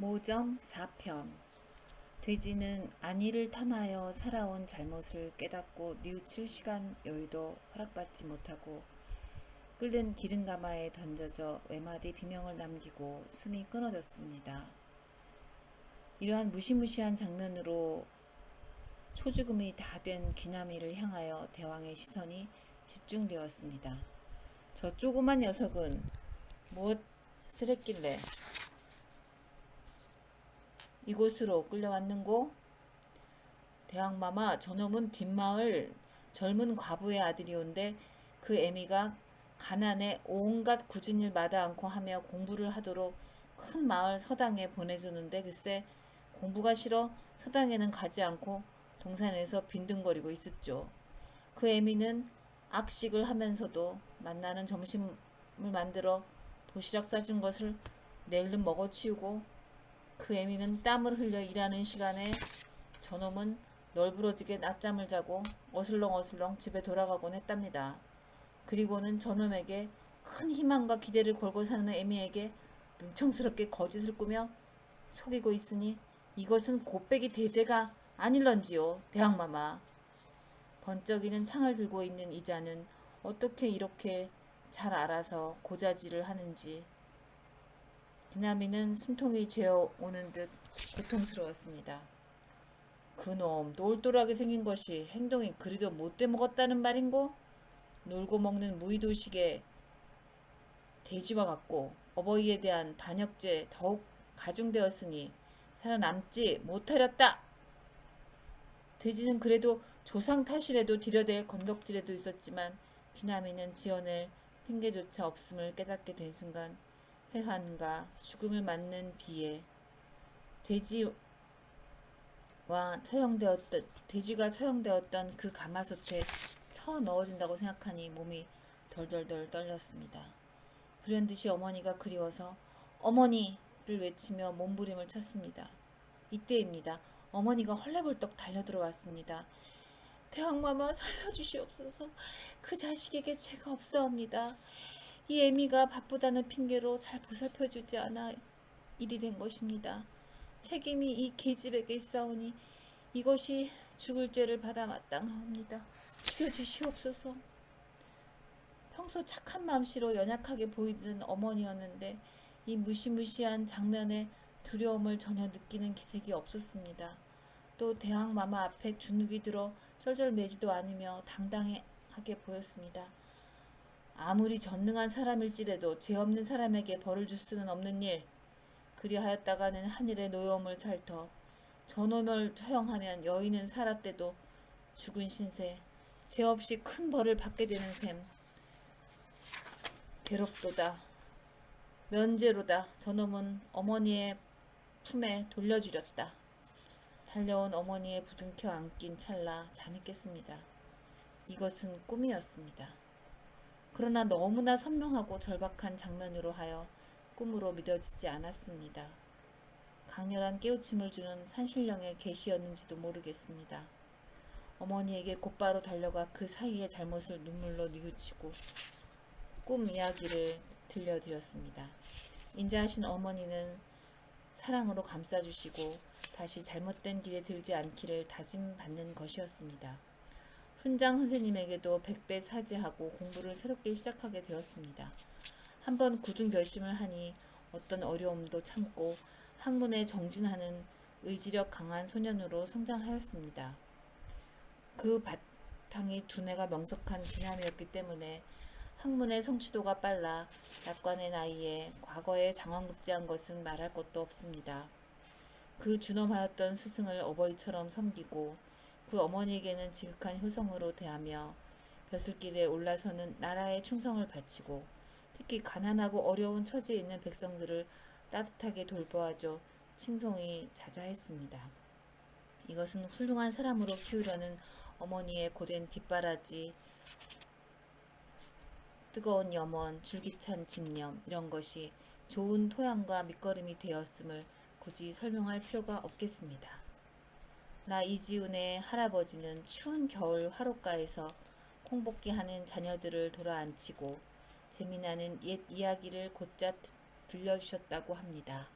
모정 4편. 돼지는 안위를 탐하여 살아온 잘못을 깨닫고 뉘우칠 시간 여유도 허락받지 못하고 끓는 기름가마에 던져져 외마디 비명을 남기고 숨이 끊어졌습니다. 이러한 무시무시한 장면으로 초죽음이 다 된 귀나미를 향하여 대왕의 시선이 집중되었습니다. 저 조그만 녀석은 무엇을 했길래 이곳으로 끌려왔는고? 대왕마마, 저놈은 뒷마을 젊은 과부의 아들이온데 그 애미가 가난에 온갖 굳은 일 마다 않고 하며 공부를 하도록 큰 마을 서당에 보내주는데 글쎄 공부가 싫어 서당에는 가지 않고 동산에서 빈둥거리고 있습죠. 그 애미는 악식을 하면서도 만나는 점심을 만들어 도시락 싸준 것을 낼름 먹어치우고 그 애미는 땀을 흘려 일하는 시간에 저놈은 널브러지게 낮잠을 자고 어슬렁어슬렁 집에 돌아가곤 했답니다. 그리고는 저놈에게 큰 희망과 기대를 걸고 사는 애미에게 능청스럽게 거짓을 꾸며 속이고 있으니 이것은 곱빼기 대제가 아닐런지요, 대왕마마. 번쩍이는 창을 들고 있는 이자는 어떻게 이렇게 잘 알아서 고자질을 하는지 귀나미는 숨통이 죄어오는 듯 고통스러웠습니다. 그놈 똘똘하게 생긴 것이 행동이 그리도 못돼 먹었다는 말인고? 놀고 먹는 무의도식의 돼지와 같고 어버이에 대한 반역죄 더욱 가중되었으니 살아남지 못하렸다. 돼지는 그래도 조상 탓이라도 들여댈 건덕질에도 있었지만 귀나미는 지어낼 핑계조차 없음을 깨닫게 된 순간 회한과 죽음을 맞는 비에 돼지가 처형되었던 그 가마솥에 쳐 넣어진다고 생각하니 몸이 덜덜덜 떨렸습니다. 불현듯이 어머니가 그리워서 어머니를 외치며 몸부림을 쳤습니다. 이때입니다. 어머니가 헐레벌떡 달려들어왔습니다. 대왕마마 살려주시옵소서. 그 자식에게 죄가 없사옵니다. 이 애미가 바쁘다는 핑계로 잘 보살펴주지 않아 일이 된 것입니다. 책임이 이 계집에게 있사오니 이것이 죽을 죄를 받아 마땅하옵니다. 죽여주시옵소서. 평소 착한 마음씨로 연약하게 보이던 어머니였는데 이 무시무시한 장면에 두려움을 전혀 느끼는 기색이 없었습니다. 또 대왕마마 앞에 주눅이 들어 쩔쩔매지도 않으며 당당하게 보였습니다. 아무리 전능한 사람일지라도 죄 없는 사람에게 벌을 줄 수는 없는 일. 그리하였다가는 하늘의 노여움을 살터 저놈을 처형하면 여인은 살았대도 죽은 신세 죄 없이 큰 벌을 받게 되는 셈. 괴롭도다. 면죄로다. 저놈은 어머니의 품에 돌려주렸다. 달려온 어머니의 부둥켜 안긴 찰나 잠이 깼습니다. 이것은 꿈이었습니다. 그러나 너무나 선명하고 절박한 장면으로 하여 꿈으로 믿어지지 않았습니다. 강렬한 깨우침을 주는 산신령의 계시였는지도 모르겠습니다. 어머니에게 곧바로 달려가 그 사이의 잘못을 눈물로 뉘우치고 꿈 이야기를 들려드렸습니다. 인자하신 어머니는 사랑으로 감싸주시고 다시 잘못된 길에 들지 않기를 다짐받는 것이었습니다. 훈장 선생님에게도 100배 사죄하고 공부를 새롭게 시작하게 되었습니다. 한번 굳은 결심을 하니 어떤 어려움도 참고 학문에 정진하는 의지력 강한 소년으로 성장하였습니다. 그 바탕이 두뇌가 명석한 귀남이었기 때문에 학문의 성취도가 빨라 약관의 나이에 과거에 장황급제한 것은 말할 것도 없습니다. 그 준엄하였던 스승을 어버이처럼 섬기고 그 어머니에게는 지극한 효성으로 대하며 벼슬길에 올라서는 나라의 충성을 바치고 특히 가난하고 어려운 처지에 있는 백성들을 따뜻하게 돌보아줘 칭송이 자자했습니다. 이것은 훌륭한 사람으로 키우려는 어머니의 고된 뒷바라지, 뜨거운 염원, 줄기찬 집념 이런 것이 좋은 토양과 밑거름이 되었음을 굳이 설명할 필요가 없겠습니다. 나 이지훈의 할아버지는 추운 겨울 화롯가에서 콩볶이하는 자녀들을 돌아앉히고 재미나는 옛 이야기를 곧잘 들려주셨다고 합니다.